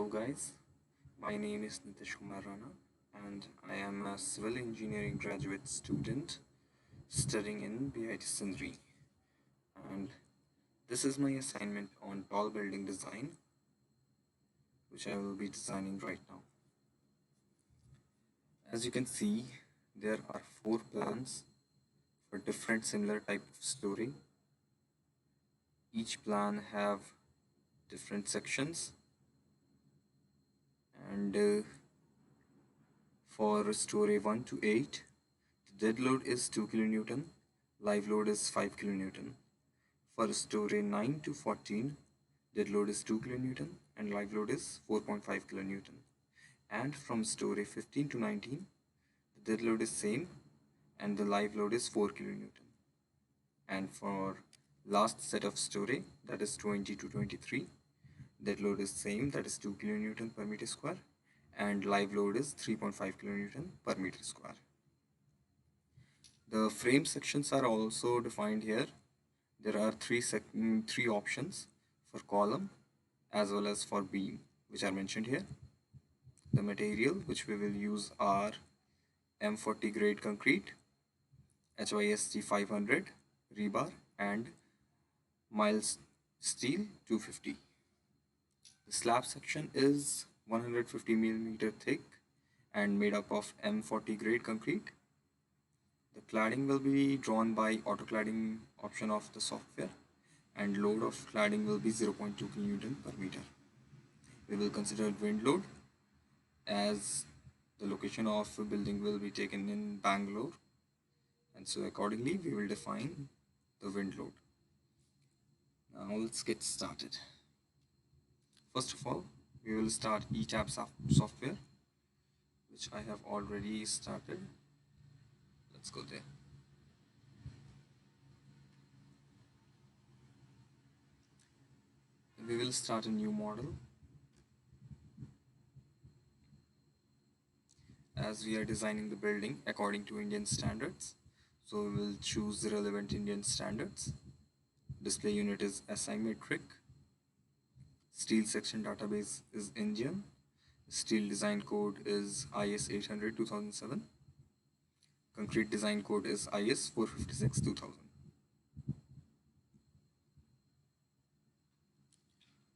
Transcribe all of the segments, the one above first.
guys, my name is Nitish Kumar Rana and I am a civil engineering graduate student studying in BIT Sindri, and this is my assignment on tall building design which I will be designing right now. As you can see, there are 4 plans for different similar type of story. Each plan have different sections, and for story 1 to 8, the dead load is 2 kN, live load is 5 kN. For story 9 to 14, dead load is 2 kN and live load is 4.5 kN. And from story 15 to 19, the dead load is same and the live load is 4 kN. And for last set of story, that is 20 to 23, dead load is same, that is 2 kN per meter square, and live load is 3.5 kN per meter square. The frame sections are also defined here. There are three options for column as well as for beam, which are mentioned here. The material which we will use are M40 grade concrete, HYST 500 rebar, and mild steel 250. The slab section is 150 millimeter thick and made up of M40 grade concrete. The cladding will be drawn by auto cladding option of the software, and load of cladding will be 0.2 kN per meter. We will consider wind load as the location of a building will be taken in Bangalore, and so accordingly we will define the wind load. Now let's get started. First of all, we will start ETAB software, which I have already started. Let's go there. We will start a new model. As we are designing the building according to Indian standards, so we will choose the relevant Indian standards. Display unit is asymmetric. Steel section database is Indian. Steel design code is IS 800 2007. Concrete design code is IS 456 2000.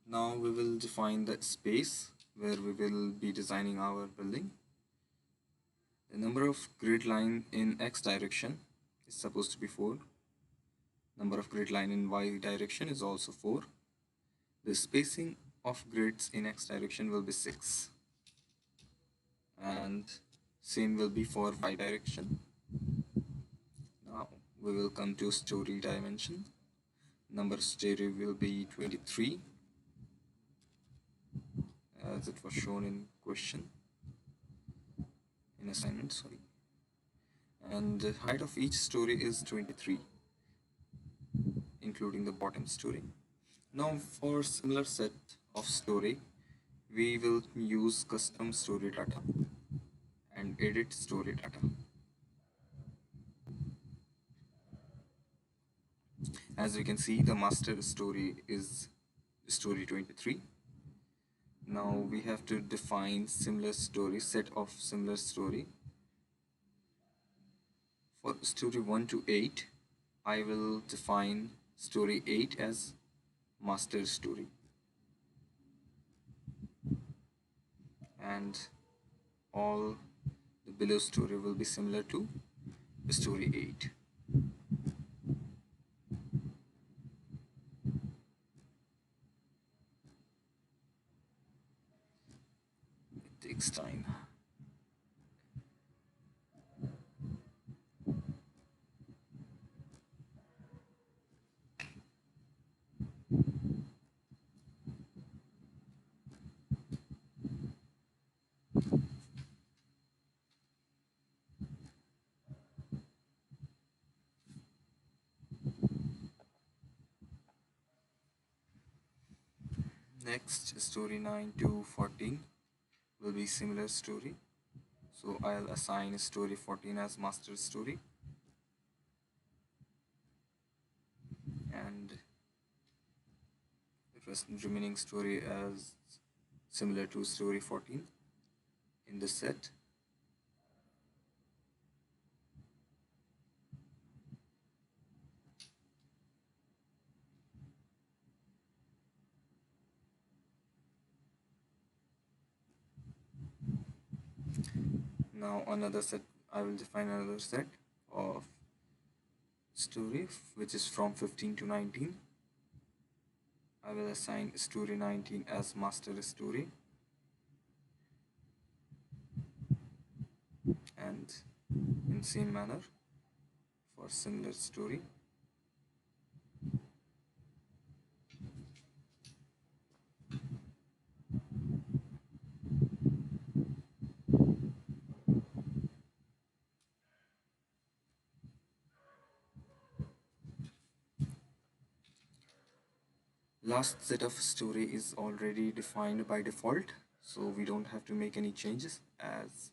Now we will define the space where we will be designing our building. The number of grid line in X direction is supposed to be 4. Number of grid line in Y direction is also 4. The spacing of grids in X direction will be 6. And same will be for Y direction. Now we will come to story dimension. Number of story will be 23, as it was shown in question, in assignment, sorry. And the height of each story is 23, including the bottom story. Now for similar set of story, we will use custom story data and edit story data. As we can see, the master story is story 23. Now we have to define similar story, set of similar story. For story 1 to 8, I will define story 8 as master story, and all the below story will be similar to story 8. It takes time. Next, story 9 to 14 will be similar story. So I'll assign story 14 as master story, and the remaining story as similar to story 14 in this set. Now another set, I will define another set of story which is from 15 to 19. I will assign story 19 as master story, and in same manner for similar story. Last set of story is already defined by default, so we don't have to make any changes as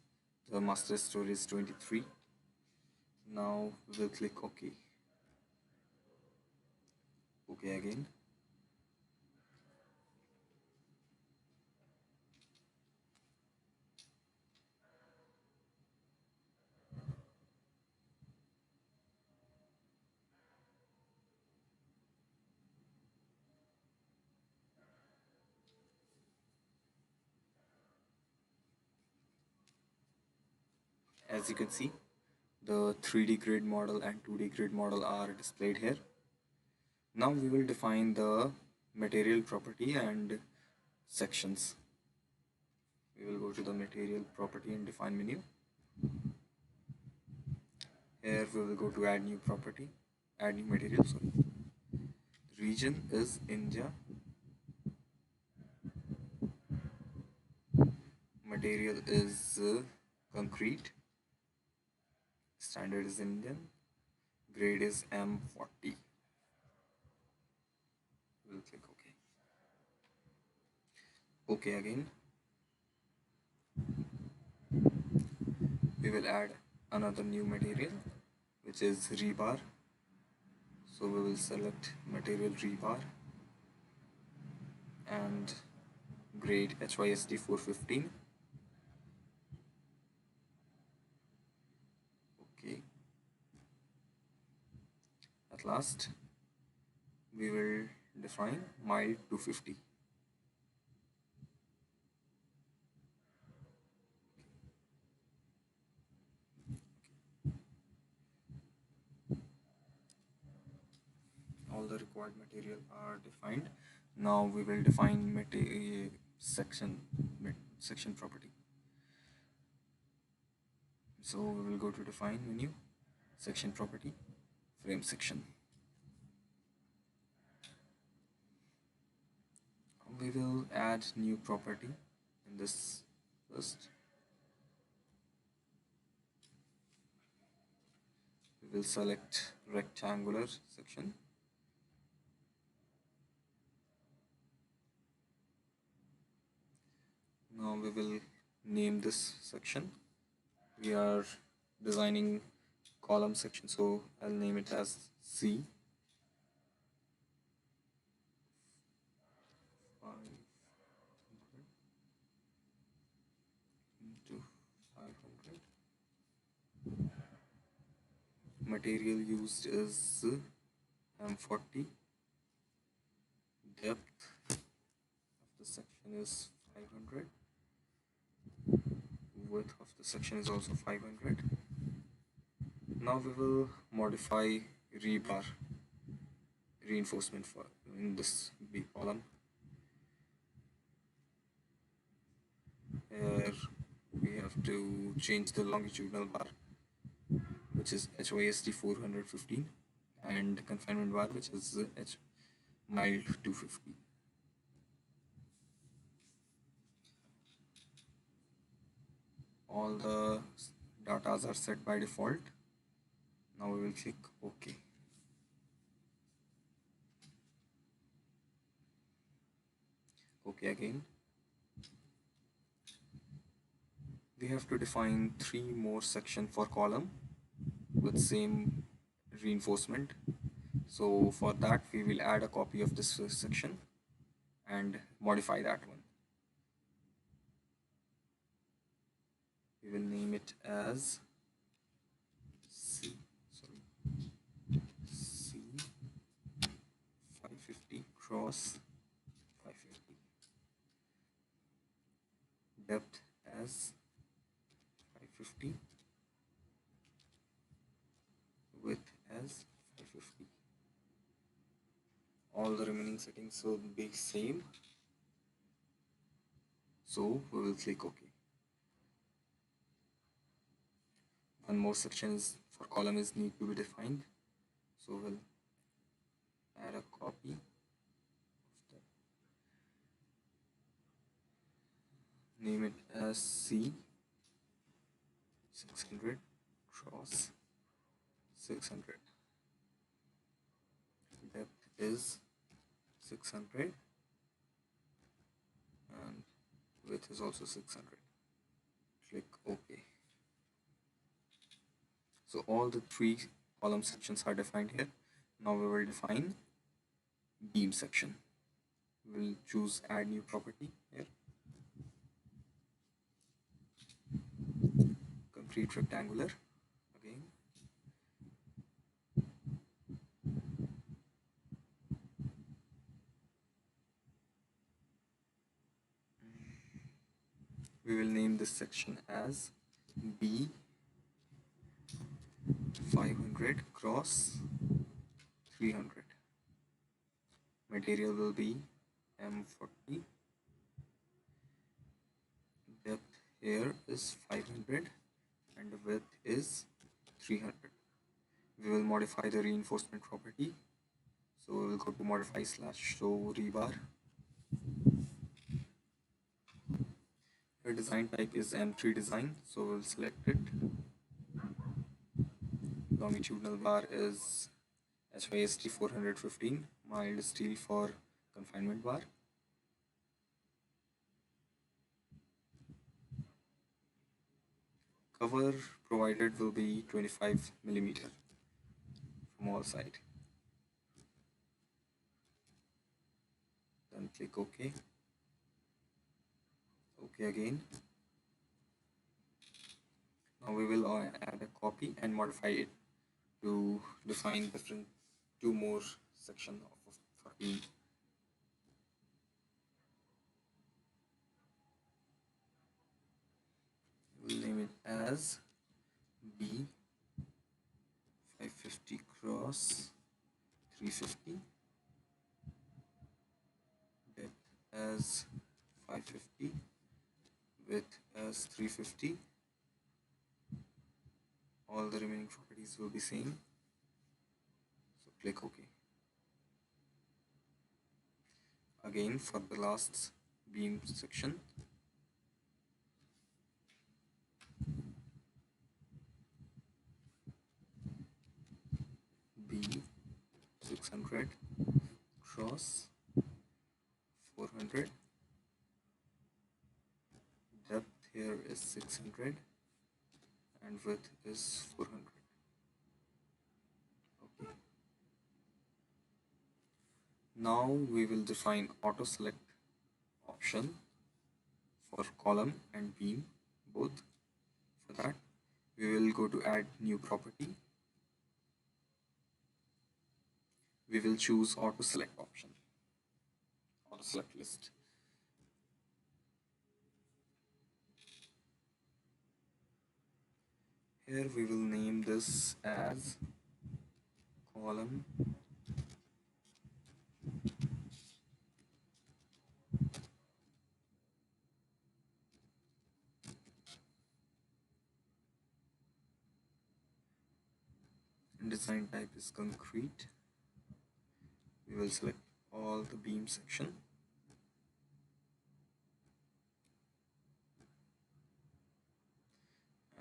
the master story is 23. Now we will click OK. OK again. As you can see, the 3D grid model and 2D grid model are displayed here. Now we will define the material property and sections. We will go to the material property and define menu. Here we will go to add new property, add new material, sorry. Region is India. Material is concrete. Standard is Indian. Grade is M40. We'll click OK. OK again. We will add another new material which is rebar. So we will select material rebar and grade HYSD 415. Okay. At last, we will define mild 250. All the required material are defined. Now we will define section property. So we will go to define menu, section property, frame section. We will add new property in this first. We will select rectangular section. Now we will name this section. We are designing column section, so I'll name it as C. 500 into 500. Material used is M40. Depth of the section is 500. Width of the section is also 500. Now we will modify rebar reinforcement for in this B column. Here we have to change the longitudinal bar, which is HYSD 415, and confinement bar, which is mild 250. All the datas are set by default. Now we will click OK. OK again. We have to define 3 more sections for column with same reinforcement. So for that we will add a copy of this section and modify that one. We will name it as C, C 550 cross 550. Depth as 550. Width as 550. All the remaining settings will be same. So we will click OK. One more section is for column is need to be defined. So we'll add a copy of that. Name it as C 600 cross 600. Depth is 600 and width is also 600. Click OK. So all the three column sections are defined here. Now we will define beam section. We'll choose add new property here. Complete rectangular again. We will name this section as B 500 cross 300. Material will be M40. Depth here is 500 and the width is 300. We will modify the reinforcement property. So we will go to modify / show rebar. The design type is M3 design, so we'll select it. Longitudinal bar is HYST 415, mild steel for confinement bar. Cover provided will be 25 millimeter from all sides. Then click OK. OK again. Now we will add a copy and modify it to define different two more section of for beam. We'll name it as B 550 cross 350. Depth as 550. Width as 350. All the remaining properties will be same. So click OK. Again for the last beam section. B 600 cross 400. Depth here is 600 and width is 400. Okay. Now we will define auto select option for column and beam both. For that we will go to add new property. We will choose auto select option, auto select list. Here we will name this as column and design type is concrete. We will select all the beam section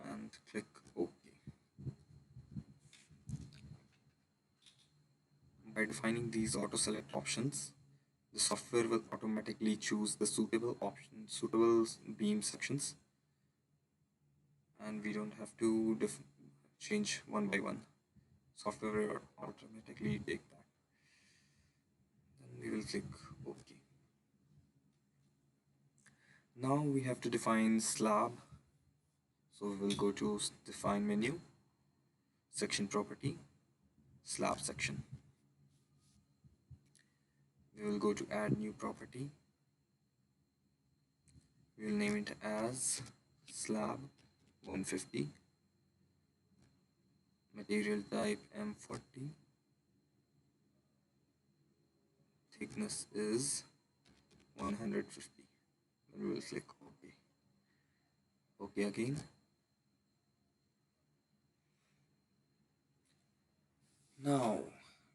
and click OK. By defining these auto select options, the software will automatically choose the suitable beam sections, and we don't have to change one by one. Software will automatically take that. Then we will click OK. Now we have to define slab. So we will go to define menu, section property, slab section. We will go to add new property. We will name it as slab 150, material type M40, thickness is 150. Then we will click OK. OK again. Now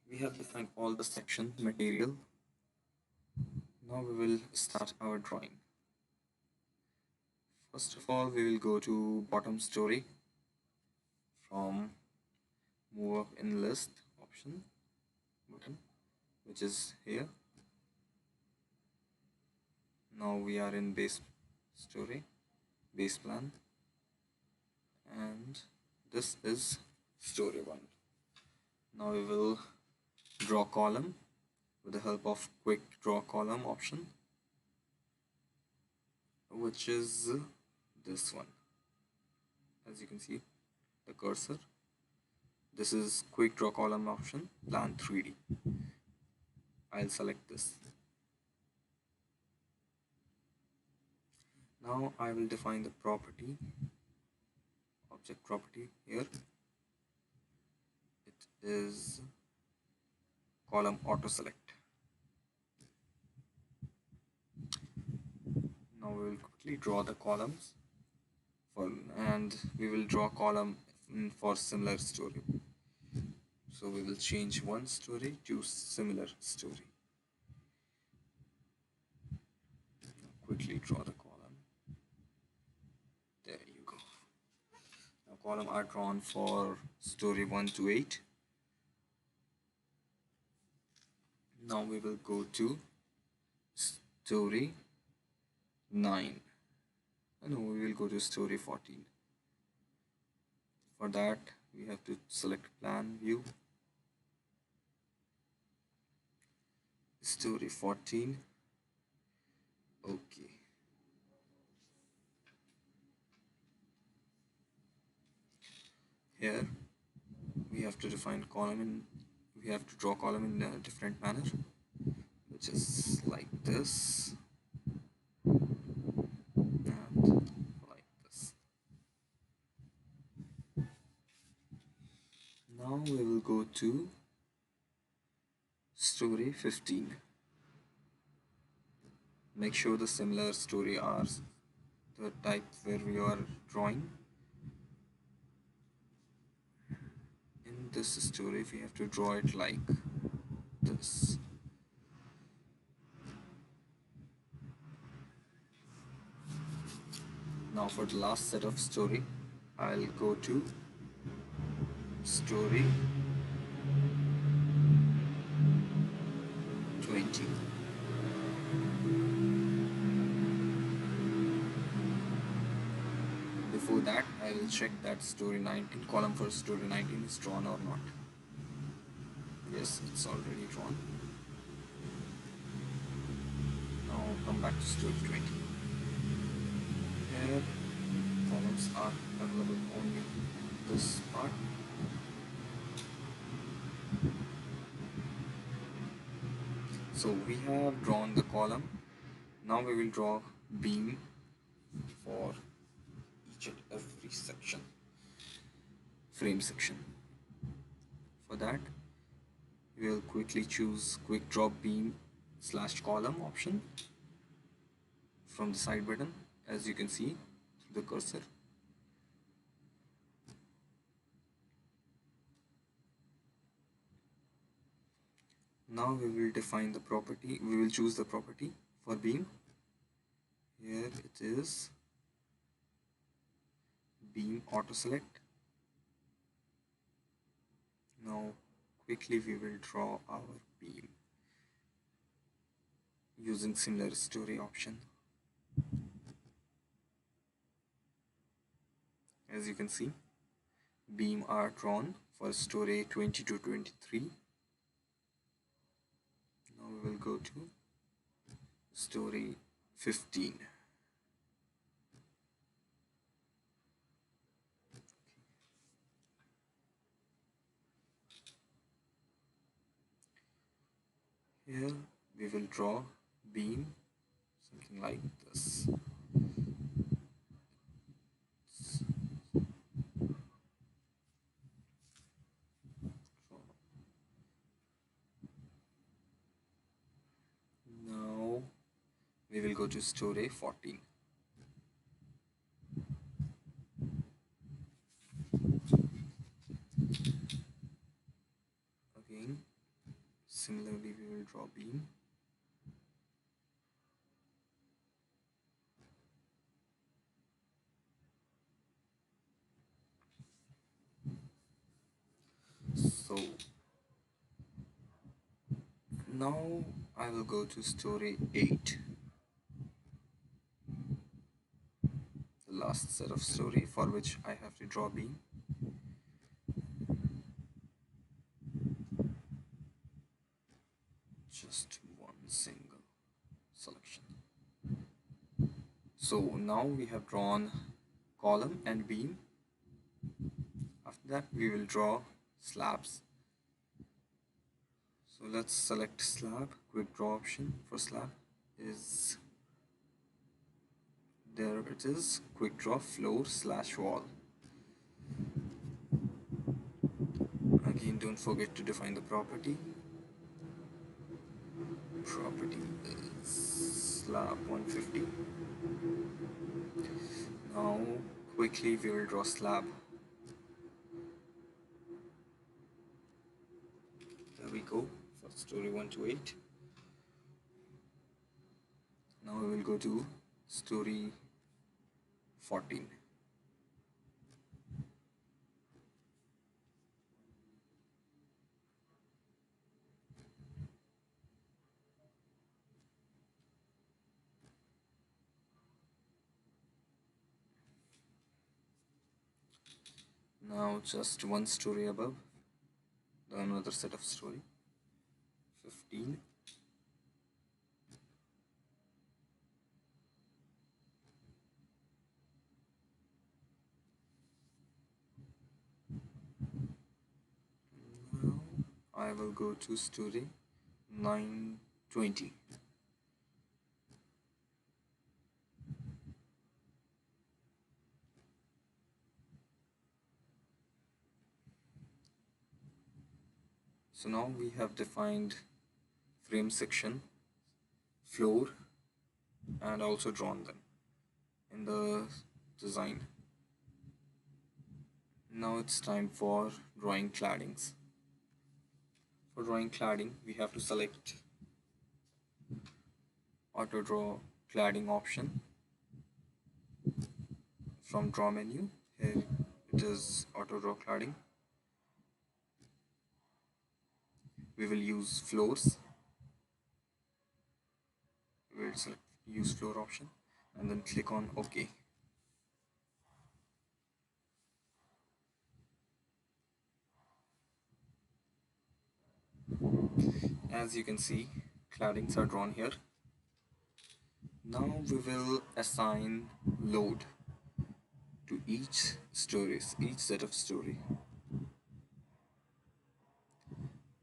we have defined all the section material. Now we will start our drawing. First of all, we will go to bottom story from move up in list option button, which is here. Now we are in base story, base plan, and this is story 1. Now we will draw column with the help of quick draw column option, which is this one. As you can see the cursor, this is quick draw column option, plan 3D. I'll select this. Now I will define the property, object property here. It is column auto select. Now we will quickly draw the columns and we will draw column for similar story. So we will change one story to similar story. Quickly draw the column. There you go. Now column are drawn for story 1 to 8. Now we will go to story 9. No, we will go to story 14. For that we have to select plan view, story 14. Okay. Here we have to define column in, we have to draw column in a different manner, which is like this and like this. Now we will go to story 15. Make sure the similar story are the type where we are drawing. In this story we have to draw it like this. Now for the last set of story, I'll go to story 20. Before that, I will check that story 19, column for story 19 is drawn or not. Yes, it's already drawn. Now come back to story 20. Here, columns are available only this part. So we have drawn the column. Now we will draw beam for each and every section, frame section. For that, we will quickly choose quick draw beam / column option from the side button, as you can see through the cursor. Now we will define the property, we will choose the property for beam. Here it is beam auto select. Now quickly we will draw our beam using similar story option. As you can see, beam are drawn for story 20 to 23. Now we will go to story 15. Here we will draw beam, something like this. Now we will go to story 14. Again, similarly we will draw beam. So now I will go to story 8, the last set of story for which I have to draw beam. Just one single selection. So now we have drawn column and beam. After that we will draw slabs. So let's select slab. Quick draw option for slab is there. It is quick draw floor / wall. Again, don't forget to define the property. Property is slab 150. Now quickly we will draw slab. There we go for story 1 to 8. Now we will go to story 14. Now just one story above, another set of story 15. Now I will go to story 920. So now we have defined frame section, floor, and also drawn them in the design. Now it's time for drawing claddings. For drawing cladding, we have to select auto draw cladding option from draw menu. Here it is auto draw cladding. We will use floors. We will select use floor option and then click on OK. As you can see, claddings are drawn here. Now we will assign load to each set of story.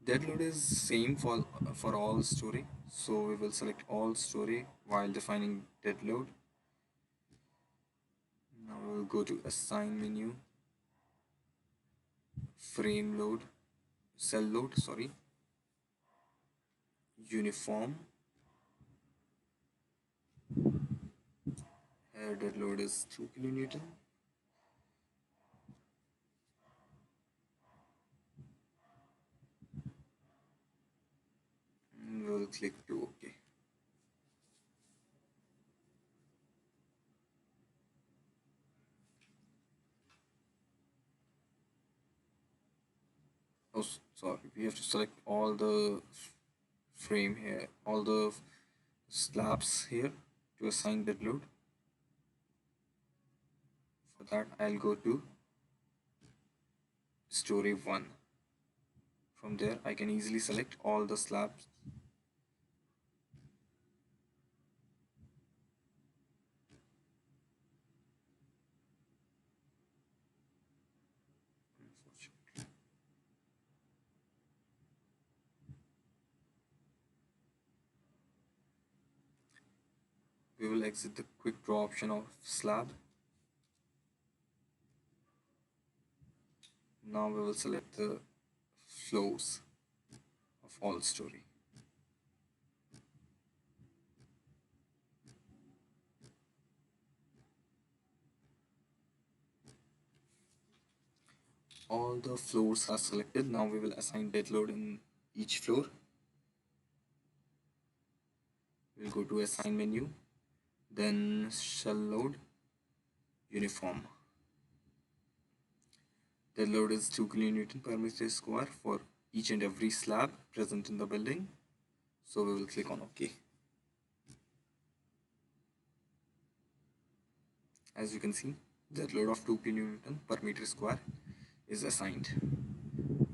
Dead load is same for all story, so we will select all story while defining dead load. Now we will go to assign menu, frame load, cell load, sorry, uniform. Here dead load is 2 kilonewton. And we will click to OK. Oh, sorry, we have to select all the frame here, all the slabs here to assign dead load. For that, I'll go to story 1. From there, I can easily select all the slabs. We will exit the quick draw option of slab. Now we will select the floors of all story. All the floors are selected. Now we will assign dead load in each floor. We'll go to assign menu, then shell load, uniform. Dead load is 2 kN per meter square for each and every slab present in the building. So we will click on OK. As you can see, dead load of 2 kN per meter square is assigned.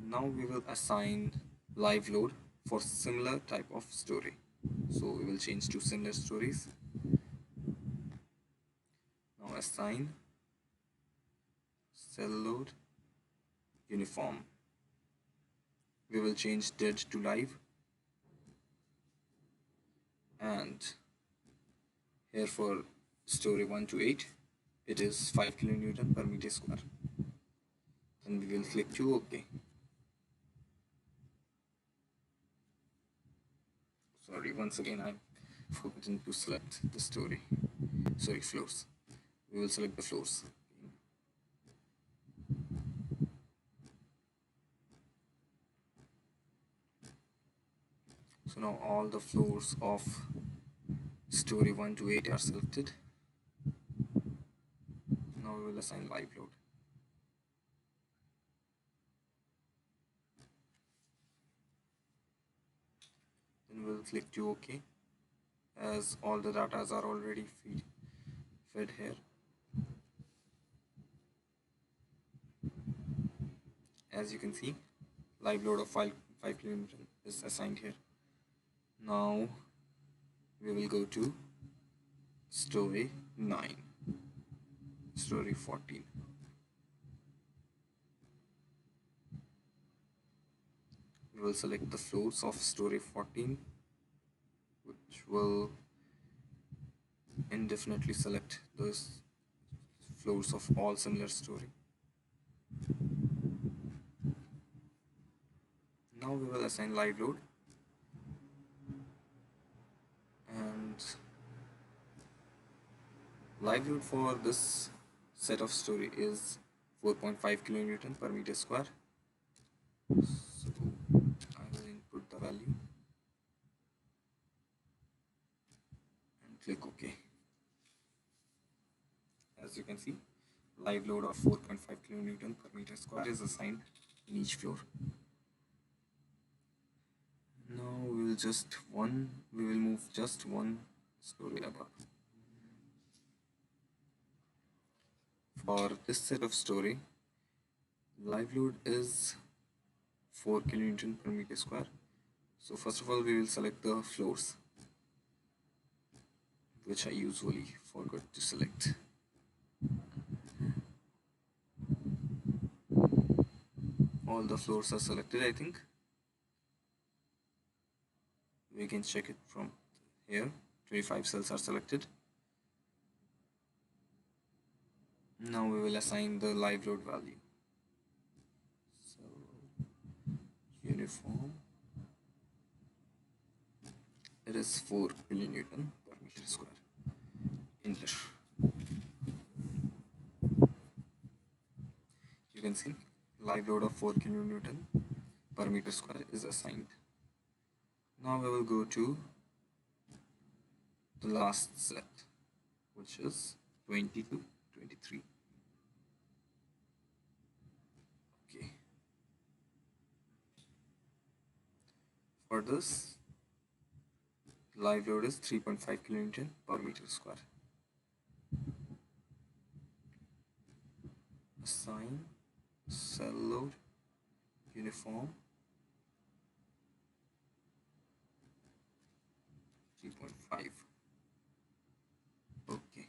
Now we will assign live load for similar type of story. So we will change to similar stories. Now assign cell load uniform. We will change dead to live, and here for story 1 to 8 it is 5 kN per meter square. Then we will click to OK. Sorry, once again I'm forgetting to select the floors. We will select the floors. So now all the floors of story 1 to 8 are selected. Now we will assign live load. Then we'll click to OK, as all the data are already fed here. As you can see, live load of 5 kN is assigned here. Now we will go to story 9, story 14. We will select the floors of story 14, which will indefinitely select those floors of all similar story. Now we will assign live load, and live load for this set of story is 4.5 kN per meter square. So I will input the value and click OK. As you can see, live load of 4.5 kN per meter square is assigned in each floor. Now we will move just one story above. For this set of story, live load is 4 kN per meter square. So first of all, we will select the floors, which I usually forgot to select. All the floors are selected, I think. We can check it from here. 25 cells are selected. Now we will assign the live load value. So uniform, it is 4 kN per meter square. Enter. You can see live load of 4 kN per meter square is assigned. Now we will go to the last set, which is 20 to 23. Okay. For this, live load is 3.5 kN per meter square. Assign cell load uniform 3.5. Okay.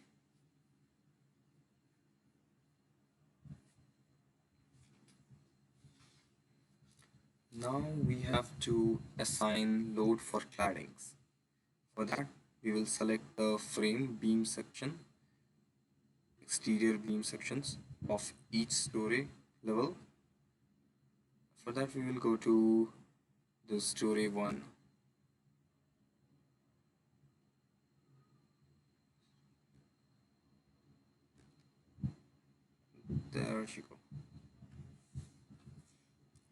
Now we have to assign load for claddings. For that, we will select the frame beam section, exterior beam sections of each story level. For that we will go to the story 1. There you go.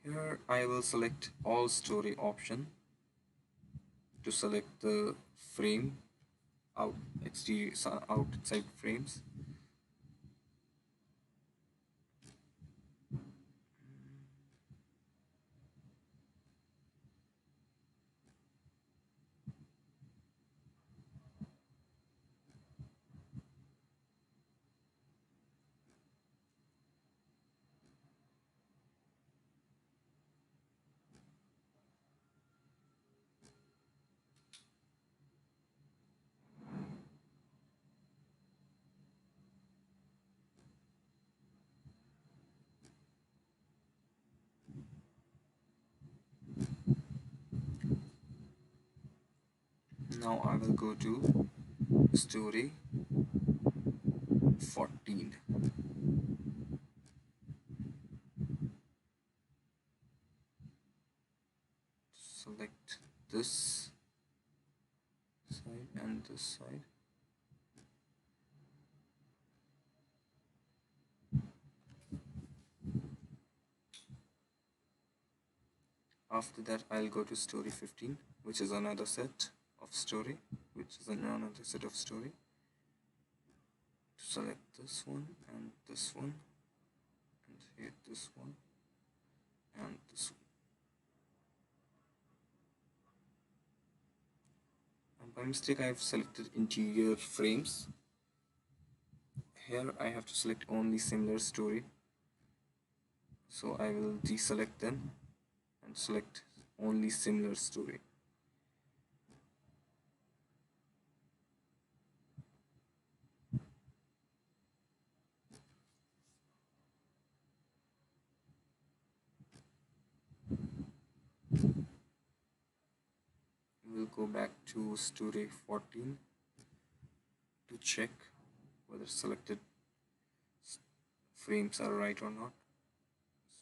Here I will select all story option to select the frame outside frames. Now I will go to story 14. Select this side and this side. After that I'll go to story 15, which is another set of story, to select this one and this one, and here this one and this one. And by mistake I have selected interior frames. Here I have to select only similar story, so I will deselect them and select only similar story. We'll go back to story 14 to check whether selected frames are right or not.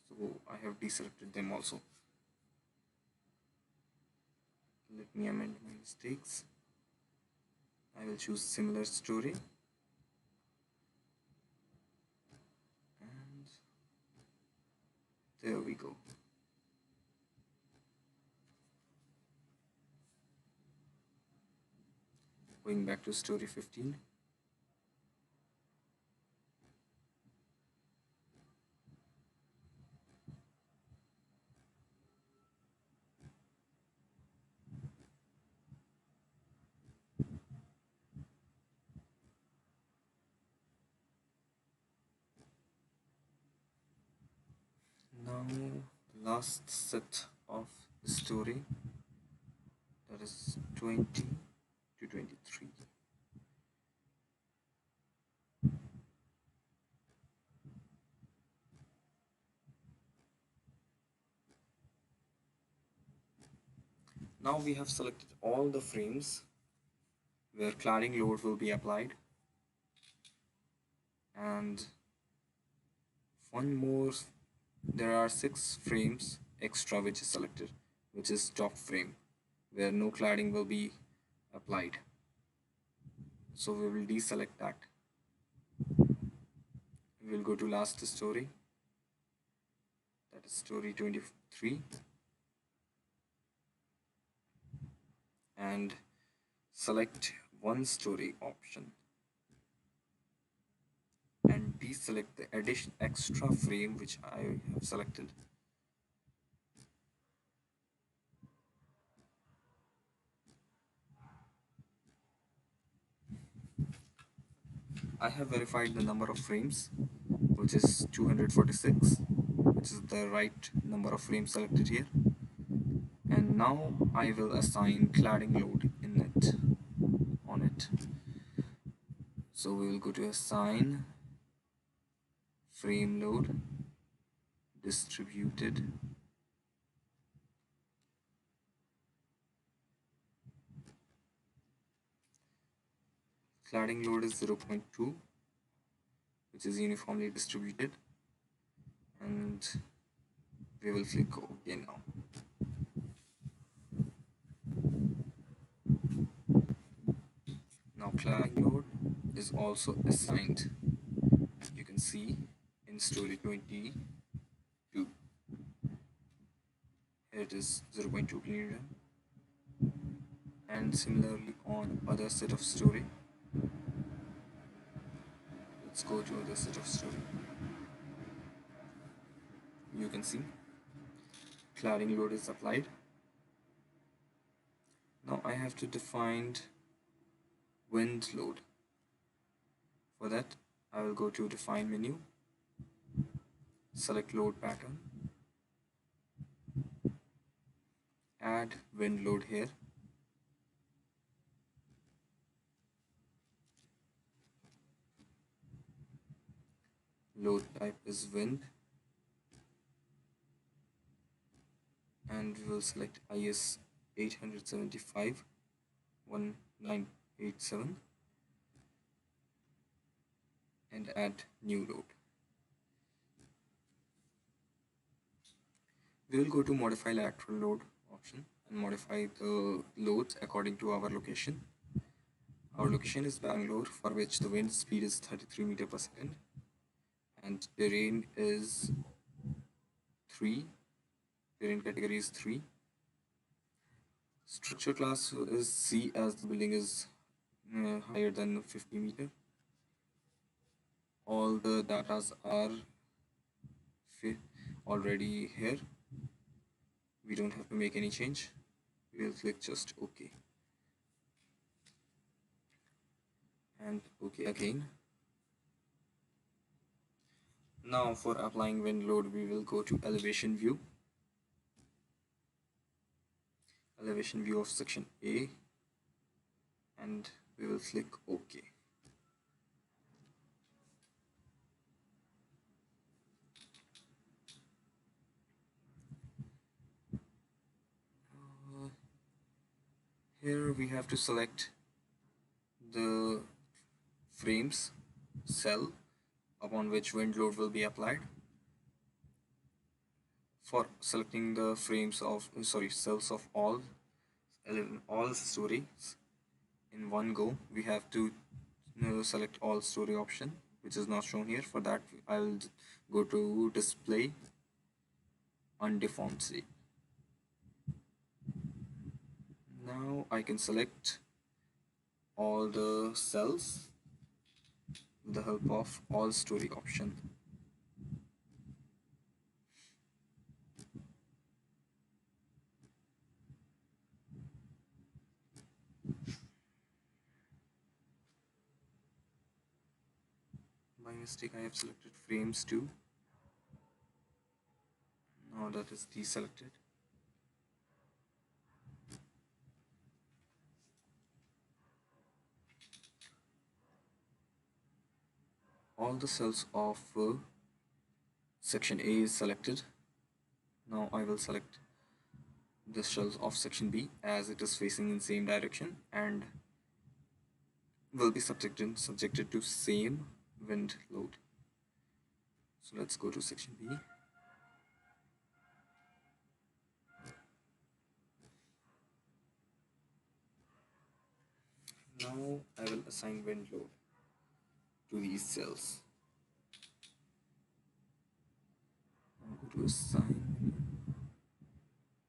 So I have deselected them also. Let me amend my mistakes. I will choose similar story, and there we go. Going back to story 15. Now last set of the story, that is 20 to 23. Now we have selected all the frames where cladding load will be applied, and one more, there are 6 frames extra which is selected, which is top frame where no cladding will be applied, so we will deselect that. We will go to last story, that is story 23, and select one story option and deselect the extra frame which I have selected. I have verified the number of frames, which is 246, which is the right number of frames selected here. And now I will assign cladding load on it. So we will go to assign frame load, distributed, Cladding load is 0.2, which is uniformly distributed, and we will click OK now. Now cladding load is also assigned. You can see in story 22, here it is 0.2 kN, and similarly on other set of story. Let's go to other set of story. You can see cladding load is applied. Now I have to define wind load. For that, I will go to define menu, select load pattern, add wind load here. Load type is wind, and we will select IS 875 1987 and add new load. We will go to modify lateral load option and modify the loads according to our location. Our location is Bangalore, for which the wind speed is 33 meters per second and terrain is 3. Terrain category is 3. Structure class is C, as the building is higher than 50 meters. All the datas are already here. We don't have to make any change. We'll click just OK. And OK again. Now for applying wind load, we will go to elevation view. Elevation view of section A, and we will click OK. Here we have to select the frames cell upon which wind load will be applied. For selecting the frames of cells of all stories in one go, we have to select all story option, which is not shown here. For that, I'll go to display undeformed state. Now I can select all the cells with the help of all story option. By mistake, I have selected frames 2. Now that is deselected. All the cells of section A is selected. Now I will select the cells of section B, as it is facing in same direction and will be subjected to same wind load. So let's go to section B. Now I will assign wind load to these cells. I'll go to assign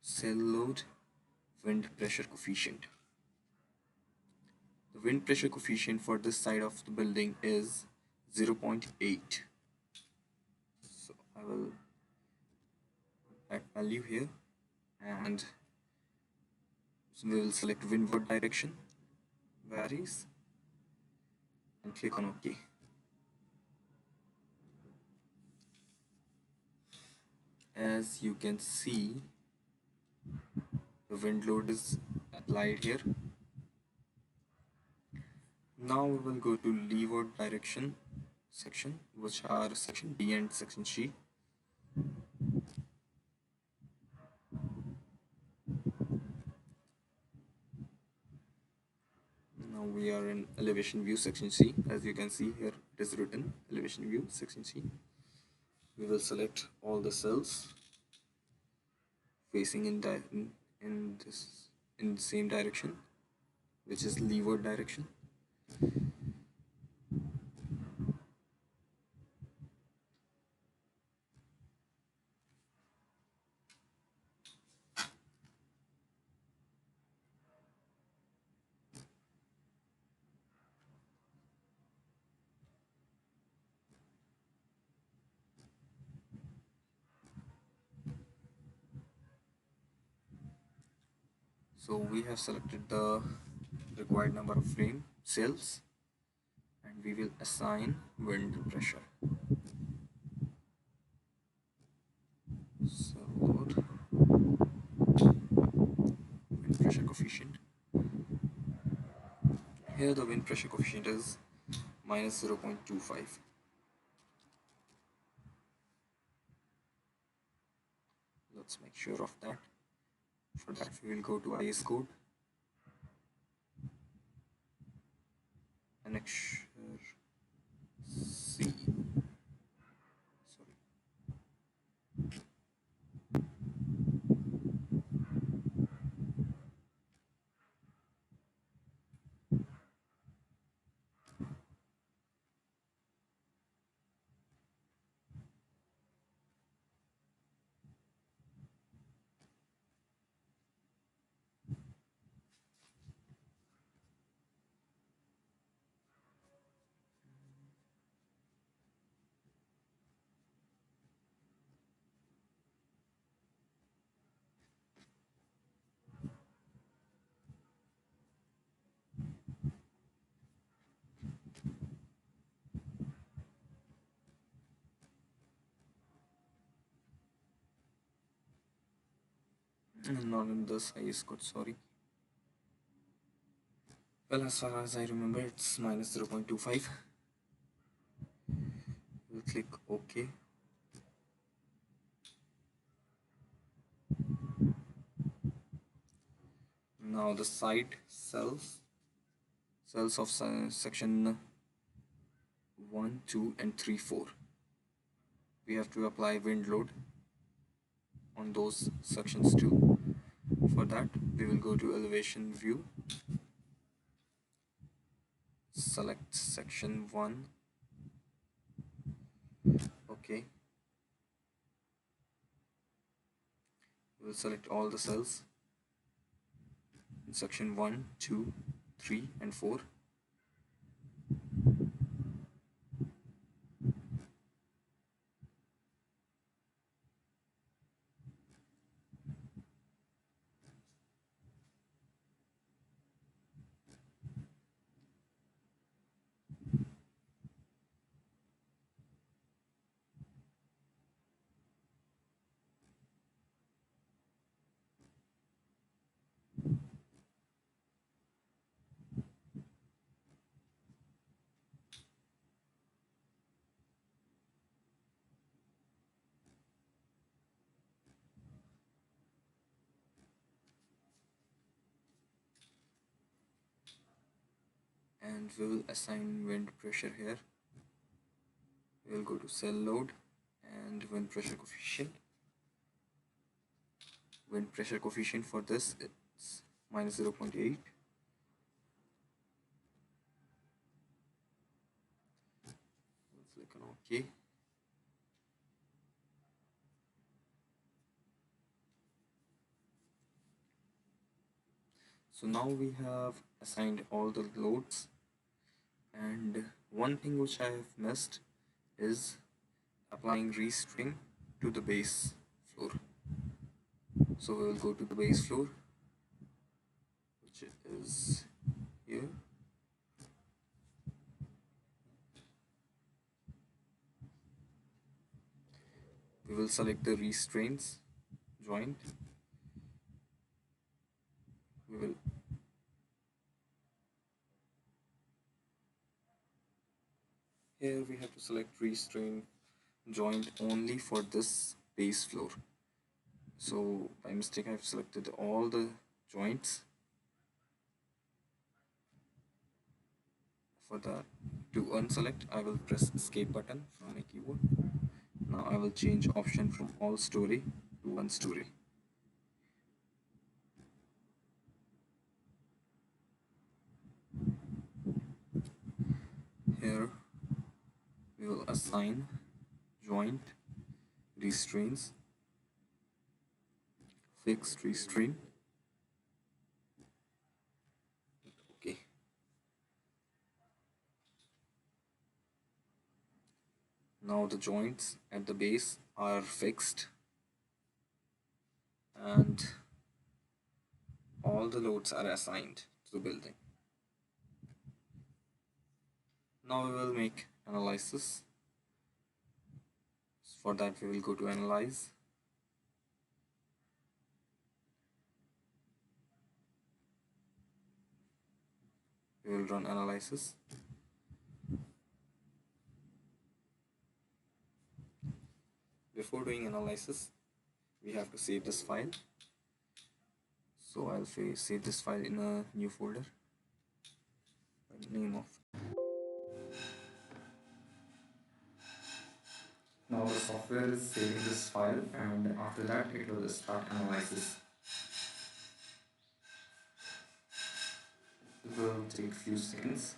cell load, wind pressure coefficient. The wind pressure coefficient for this side of the building is 0.8. So I will add value here, and so we will select windward direction varies and click on OK. As you can see, the wind load is applied here. Now we will go to leeward direction section, which are section D and section C. Now Now we are in elevation view section C. As you can see here, it is written elevation view section C. We will select all the cells facing in this in the same direction, which is leeward direction. So we have selected the required number of frame cells, and we will assign wind pressure. So wind pressure coefficient. Here the wind pressure coefficient is minus 0.25. Let's make sure of that. For that we will go to base code, annexure C. Sorry. Not in the size code, sorry. Well, as far as I remember, it's minus 0.25. We'll click OK. Now the side cells of section 1, 2 and 3, 4. We have to apply wind load on those sections too. For that we will go to elevation view, select section 1. Okay, we will select all the cells in section 1, 2, 3 and 4. And we will assign wind pressure here. We will go to cell load and wind pressure coefficient. Wind pressure coefficient for this it's minus 0.8. We'll click on OK. So now we have assigned all the loads, and one thing which I have missed is applying restrain to the base floor. So we will go to the base floor, which is here. We will select the restraints joint. We will here we have to select restrain joint only for this base floor. So by mistake I've selected all the joints. For that, to unselect, I will press escape button from my keyboard. Now I will change option from all story to one story. Here we will assign joint restraints, fixed restraint. Okay. Now the joints at the base are fixed and all the loads are assigned to the building. Now we will make analysis. For that we will go to analyze. We will run analysis. Before doing analysis, we have to save this file. So I'll save this file in a new folder by the name of. Now the software is saving this file, and after that it will start analysis. It will take few seconds.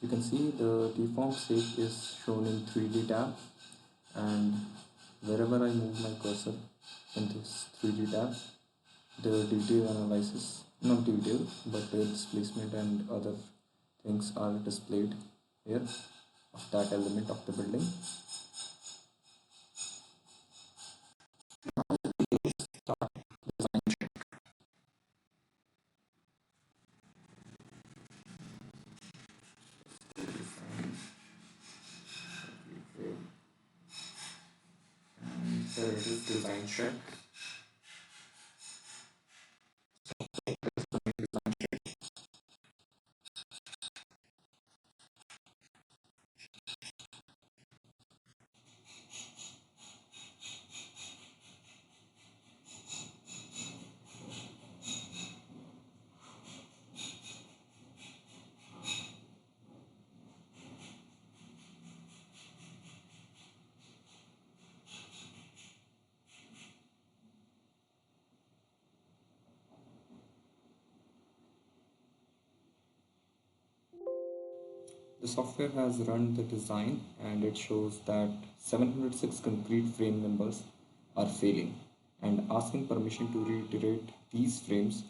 You can see the deformed shape is shown in 3D tab, and wherever I move my cursor in this 3D tab, the detail analysis, not detail, but the displacement and other things are displayed here of that element of the building. And here it is, design check. The software has run the design and it shows that 706 concrete frame members are failing and asking permission to reiterate these frames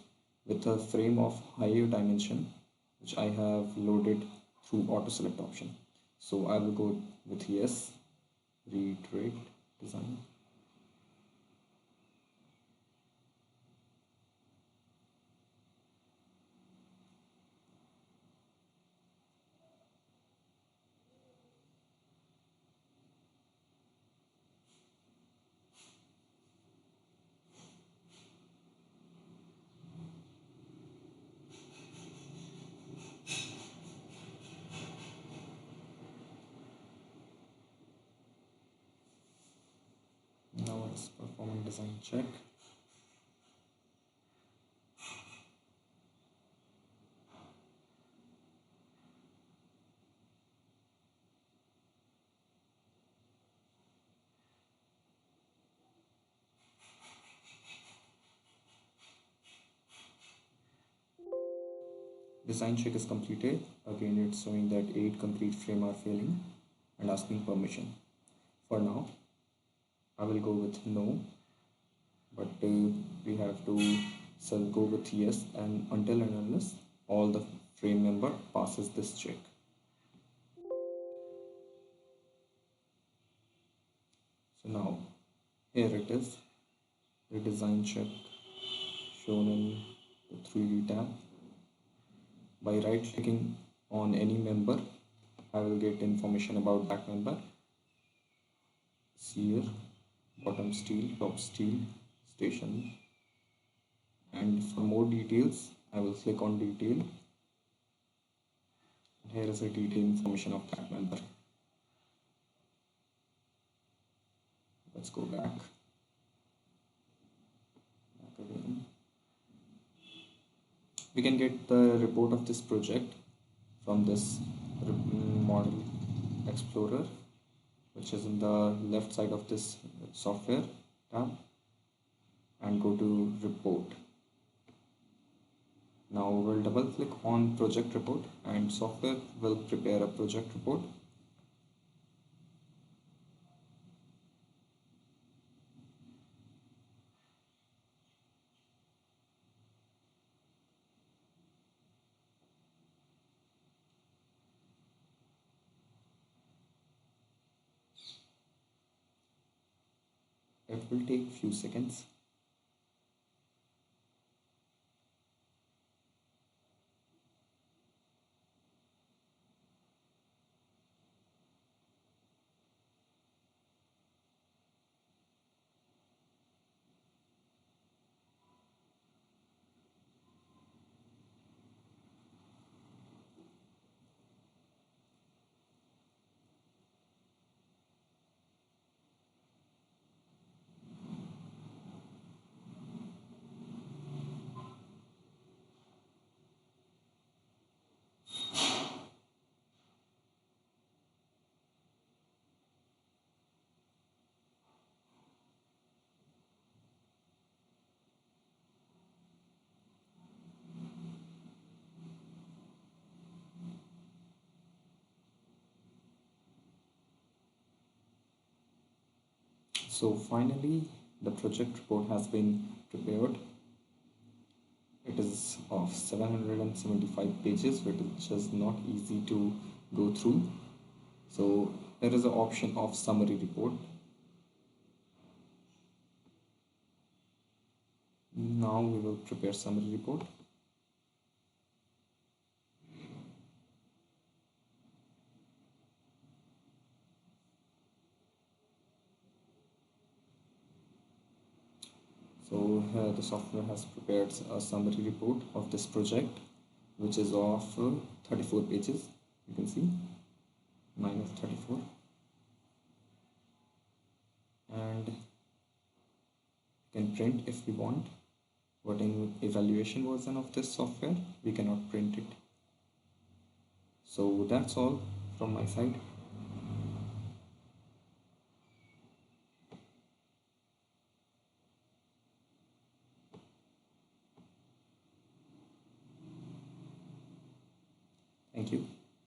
with a frame of higher dimension, which I have loaded through auto select option. So I will go with yes, reiterate design. Now it's performing design check. Design check is completed. Again, it's showing that 8 concrete frame are failing and asking permission. For now, I will go with no, but we have to go with yes, and until and unless all the frame member passes this check. So now, here it is, the design check shown in the 3D tab. By right clicking on any member, I will get information about that member. See here, bottom steel, top steel, station. And for more details, I will click on detail. Here is the detailed information of that member. Let's go back again. We can get the report of this project from this model explorer, which is in the left side of this software tab, and go to report. Now we'll double click on project report and software will prepare a project report. It will take few seconds. So finally, the project report has been prepared. It is of 775 pages, which is not easy to go through. So there is an option of summary report. Now we will prepare summary report. So here the software has prepared a summary report of this project, which is of 34 pages. You can see 9 of 34, and you can print if we want. But in evaluation version of this software, we cannot print it. So that's all from my side. Thank you.